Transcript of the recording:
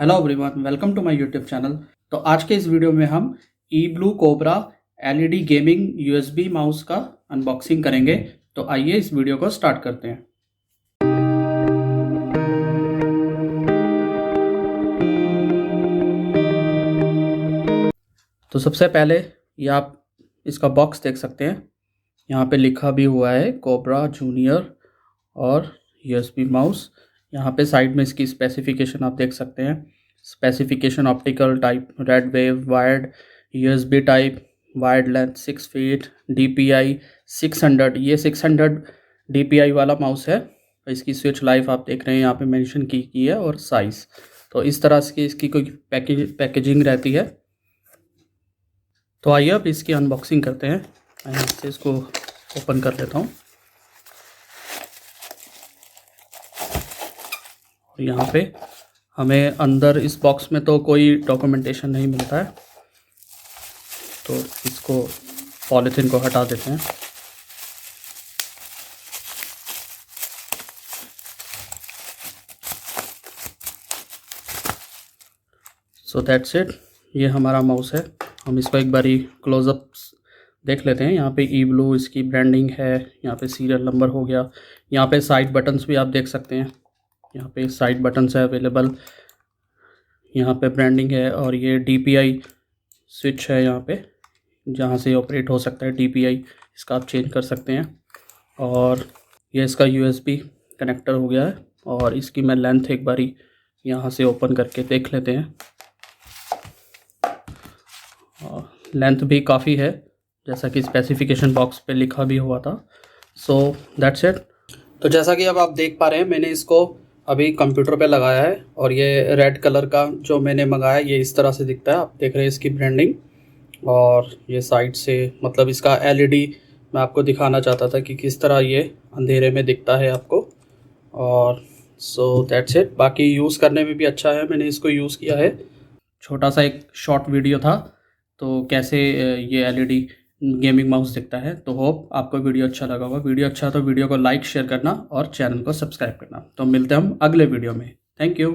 Hello everyone, welcome to my YouTube channel. तो आज के इस वीडियो में हम eBlue Cobra LED gaming USB mouse का अनबॉक्सिंग करेंगे। तो आइए इस वीडियो को स्टार्ट करते हैं। तो सबसे पहले ये आप इसका बॉक्स देख सकते हैं। यहाँ पे लिखा भी हुआ है कोबरा जूनियर और USB माउस। यहाँ पे साइड में इसकी स्पेसिफिकेशन आप देख सकते हैं। Specification optical type, red wave, wired, USB type, wired length 6 feet, DPI 600। ये 600 DPI वाला माउस है। इसकी स्विच लाइफ आप देख रहे हैं यहाँ पे मेंशन की है, और साइज़। तो इस तरह से इसकी कोई पैकेजिंग रहती है। तो आइए अब इसकी अनबॉक्सिंग करते हैं। मैं इसको ओपन कर लेता हूँ। और यहाँ पे हमें अंदर इस बॉक्स में तो कोई डॉक्यूमेंटेशन नहीं मिलता है, तो इसको पॉलीथीन को हटा देते हैं। So that's it. ये हमारा माउस है। हम इसको एक बारी क्लोजअप देख लेते हैं। यहाँ पे eBlue इसकी ब्रांडिंग है, यहाँ पे सीरियल नंबर हो गया। यहाँ पे साइड बटन्स भी आप देख सकते हैं। यहाँ पे साइड बटन्स है अवेलेबल। यहाँ पे ब्रांडिंग है, और ये DPI स्विच है यहाँ पे, जहाँ से ऑपरेट हो सकता है। DPI इसका आप चेंज कर सकते हैं। और ये इसका USB कनेक्टर हो गया है। और इसकी मैं लेंथ एक बारी यहाँ से ओपन करके देख लेते हैं। लेंथ भी काफ़ी है, जैसा कि स्पेसिफिकेशन बॉक्स पे लिखा भी हुआ था। So that's it. तो जैसा कि अब आप देख पा रहे हैं, मैंने इसको अभी कंप्यूटर पे लगाया है, और ये रेड कलर का जो मैंने मंगाया ये इस तरह से दिखता है। आप देख रहे हैं इसकी ब्रांडिंग, और ये साइड से मतलब इसका LED मैं आपको दिखाना चाहता था कि किस तरह ये अंधेरे में दिखता है आपको। और सो दैट्स इट। बाकी यूज़ करने में भी अच्छा है, मैंने इसको यूज़ किया है। छोटा सा एक शॉर्ट वीडियो था, तो कैसे ये LED गेमिंग माउस दिखता है। तो होप आपको वीडियो अच्छा लगा होगा। वीडियो अच्छा तो वीडियो को लाइक शेयर करना और चैनल को सब्सक्राइब करना। तो मिलते हैं हम अगले वीडियो में। Thank you.